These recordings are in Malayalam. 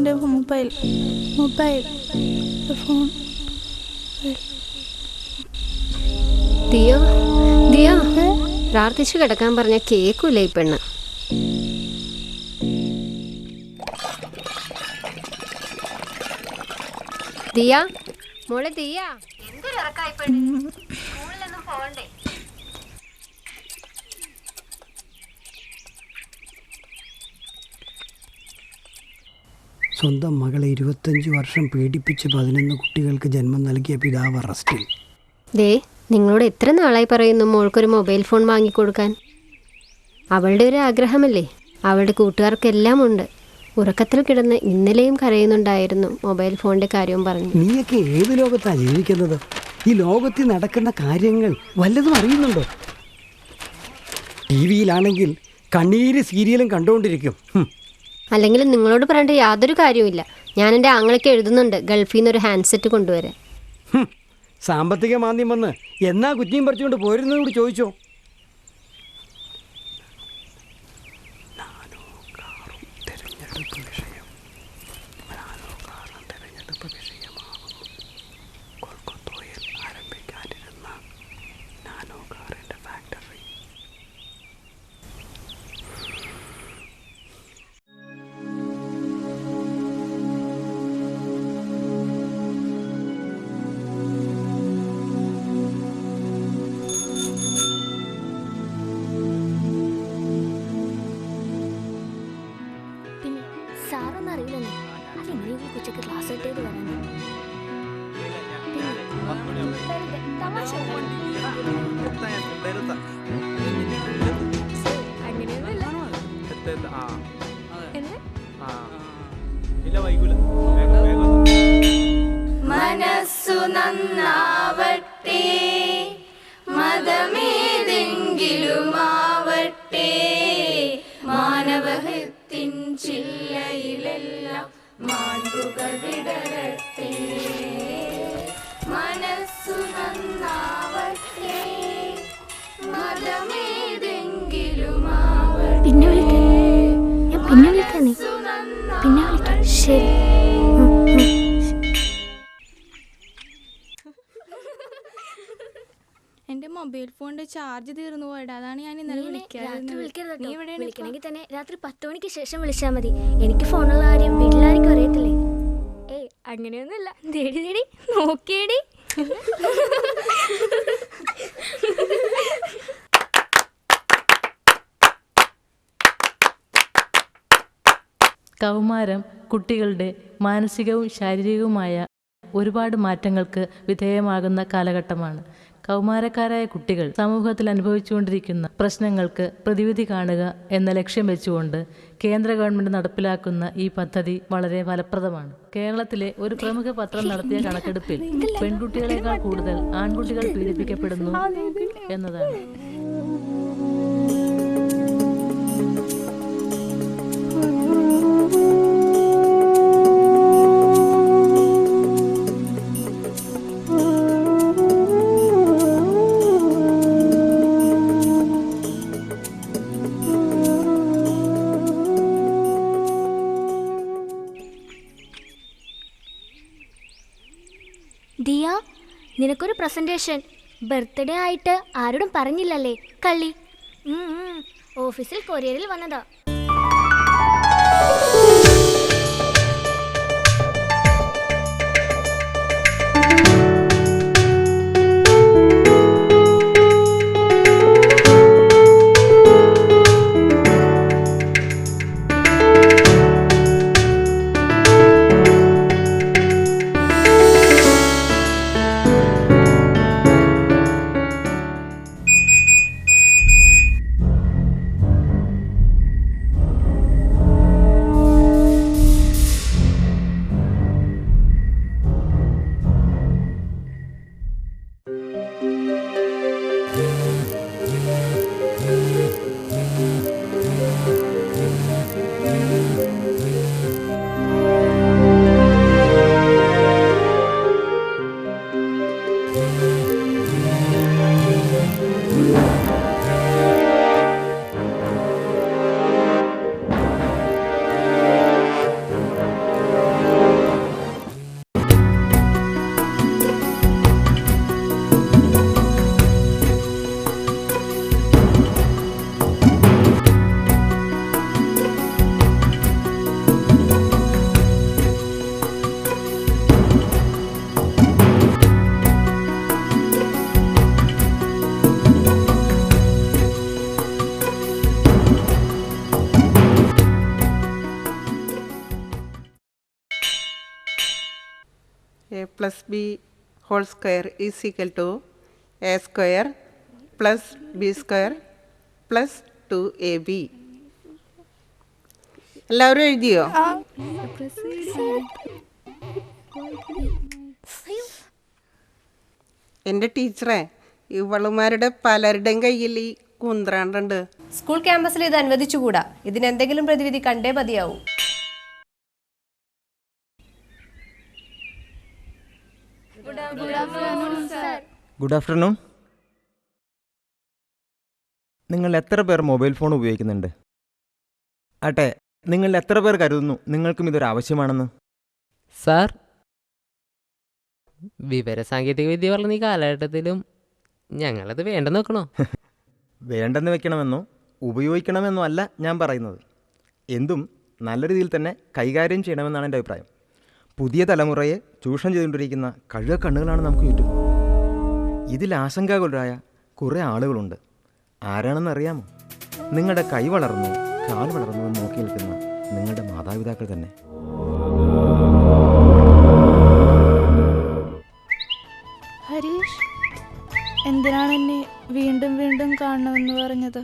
എൻ്റെ മൊബൈൽ ഫോൺ. ദിയോ ദിയോ പ്രാർത്ഥിച്ചു കിടക്കാൻ പറഞ്ഞ കേക്കൂലേ ഈ പെണ്ണ്. ദിയ മോളെ ദിയ എന്തൊരിറക്കായി പെണ്ണ്, സ്കൂളിലൊന്നും പോകണ്ടേ? സ്വന്തം മകളെ 25 വർഷം പീഡിപ്പിച്ച് 11 കുട്ടികൾക്ക് ജന്മം നൽകിയ പിതാവ് അറസ്റ്റിൽ. ദേ, നിങ്ങളോട് എത്ര നാളായി പറയുന്നു മോൾക്കൊരു മൊബൈൽ ഫോൺ വാങ്ങിക്കൊടുക്കാൻ? അവളുടെ ഒരു ആഗ്രഹമല്ലേ? അവളുടെ കൂട്ടുകാർക്കെല്ലാം ഉണ്ട്. ഉറക്കത്തിൽ കിടന്ന് ഇന്നലെയും കരയുന്നുണ്ടായിരുന്നു മൊബൈൽ ഫോണിന്റെ കാര്യവും പറഞ്ഞു. നീയൊക്കെ ഏത് ലോകത്താണ് ജീവിക്കുന്നത്? ഈ ലോകത്തിൽ നടക്കുന്ന കാര്യങ്ങൾ വല്ലതും അറിയുന്നുണ്ടോ? ടിവിയിലാണെങ്കിൽ കണ്ണീര് സീരിയലും കണ്ടുകൊണ്ടിരിക്കും. അല്ലെങ്കിൽ നിങ്ങളോട് പറയേണ്ട യാതൊരു കാര്യവുമില്ല. ഞാൻ എൻ്റെ ആങ്ങളൊക്കെ എഴുതുന്നുണ്ട് ഗൾഫിൽ നിന്ന് ഒരു ഹാൻഡ്സെറ്റ് കൊണ്ടുവരാൻ. സാമ്പത്തിക മാന്ദ്യം വന്ന് എന്നാ കുറ്റിയും പറിച്ചുകൊണ്ട് പോരുന്നത് കൂടി ചോദിച്ചോ? മനസ്സു നന്നാവട്ടെ, മതമേതെങ്കിലുമാവട്ടെ, മാനവഹത്തിൻ ചില്ലയിലെല്ലാം മാൺപുകൾ വിടരട്ടെ. മനസ്സു നന്നാവട്ടെ, മതമേതെങ്കിലുമാവട്ടെ. പിന്നെ വിളിക്കാം. ശരി. എന്റെ മൊബൈൽ ഫോണിന്റെ ചാർജ് തീർന്നു പോയിട്ട്, അതാണ് ഞാൻ ഇന്നലെ വിളിക്കണമെങ്കിൽ തന്നെ രാത്രി 10 മണിക്ക് ശേഷം വിളിച്ചാൽ മതി. എനിക്ക് ഫോണുള്ള കാര്യം വീട്ടിലാർക്കും അറിയത്തില്ലേ? ഏയ് അങ്ങനെയൊന്നുമില്ല. തേടി നോക്കിയേടി. കൗമാരം കുട്ടികളുടെ മാനസികവും ശാരീരികവുമായ ഒരുപാട് മാറ്റങ്ങൾക്ക് വിധേയമാകുന്ന കാലഘട്ടമാണ്. കൗമാരക്കാരായ കുട്ടികൾ സമൂഹത്തിൽ അനുഭവിച്ചുകൊണ്ടിരിക്കുന്ന പ്രശ്നങ്ങൾക്ക് പ്രതിവിധി കാണുക എന്ന ലക്ഷ്യം വെച്ചുകൊണ്ട് കേന്ദ്ര ഗവൺമെൻറ് നടപ്പിലാക്കുന്ന ഈ പദ്ധതി വളരെ ഫലപ്രദമാണ്. കേരളത്തിലെ ഒരു പ്രമുഖ പത്രം നടത്തിയ കണക്കെടുപ്പിൽ പെൺകുട്ടികളെക്കാൾ കൂടുതൽ ആൺകുട്ടികൾ പീഡിപ്പിക്കപ്പെടുന്നു എന്നതാണ്. ദിയ, നിനക്കൊരു പ്രസന്റേഷൻ. ബർത്ത്ഡേ ആയിട്ട് ആരോടും പറഞ്ഞില്ലല്ലേ കള്ളി? ഓഫീസിൽ കൊറിയറിൽ വന്നതാ. A plus B whole square is equal to A square plus B square plus 2AB. എല്ലാവരും എഴുതിയോ? എൻ്റെ ടീച്ചറെ, ഇവളുമാരുടെ പലരുടെയും കയ്യിൽ ഈ കുന്ത്രാണ്ടുണ്ട്. സ്കൂൾ ക്യാമ്പസിൽ ഇത് അനുവദിച്ചുകൂടാ. ഇതിനെന്തെങ്കിലും പ്രതിവിധി കണ്ടേ മതിയാവൂ. Good afternoon. നിങ്ങൾ എത്ര പേർ മൊബൈൽ ഫോൺ ഉപയോഗിക്കുന്നുണ്ട്? ആട്ടെ, നിങ്ങൾ എത്ര പേർ കരുതുന്നു നിങ്ങൾക്കും ഇതൊരു ആവശ്യമാണെന്ന്? സാർ, വിവരസാങ്കേതിക വിദ്യ വളർന്ന ഈ കാലഘട്ടത്തിലും ഞങ്ങളത് വേണ്ടെന്ന് വെക്കണോ? വേണ്ടെന്ന് വെക്കണമെന്നോ ഉപയോഗിക്കണമെന്നോ അല്ല ഞാൻ പറയുന്നത്. എന്തും നല്ല രീതിയിൽ തന്നെ കൈകാര്യം ചെയ്യണമെന്നാണ് എൻ്റെ അഭിപ്രായം. പുതിയ തലമുറയെ ചൂഷണം ചെയ്തുകൊണ്ടിരിക്കുന്ന കണ്ണുകളാണ് നമുക്ക് ചുറ്റും. ഇതിൽ ആശങ്കാകുലരായ കുറേ ആളുകളുണ്ട്. ആരാണെന്നറിയാമോ? നിങ്ങളുടെ കൈ വളർന്നു കാൽ വളർന്നു നോക്കി നിൽക്കുന്ന നിങ്ങളുടെ മാതാപിതാക്കൾ തന്നെ. ഹരീഷ്, എന്തിനാണ് എന്നെ വീണ്ടും വീണ്ടും കാണണമെന്ന് പറഞ്ഞത്?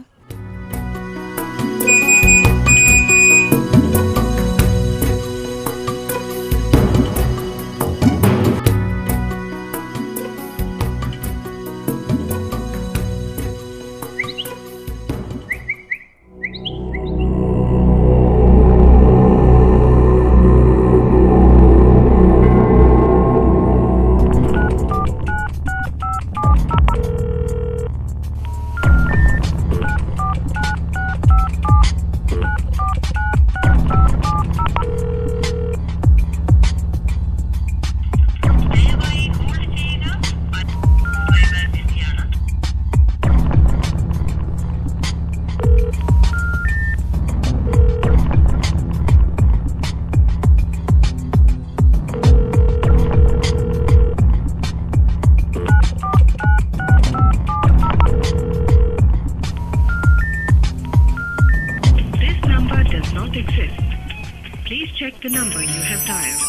Please check the number you have dialed.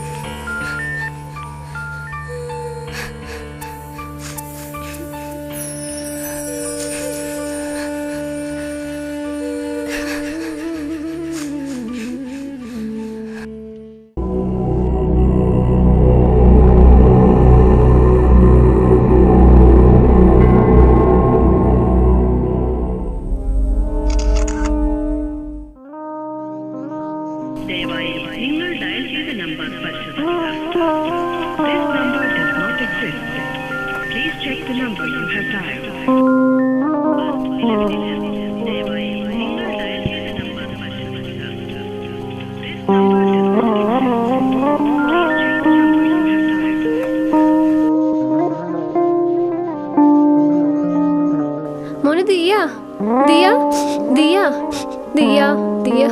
നിങ്ങൾ ഡയൽ ചെയ്ത നമ്പർ പരിശോധിക്കുക. This number does not exist. Please check the number you have dialed. ദയവായി നിങ്ങൾ ഡയൽ ചെയ്ത നമ്പർ പരിശോധിക്കുക. This number does not exist. Please check the number you have dialed. മോനെ ദിയ ദിയ ദിയ ദിയ ദിയ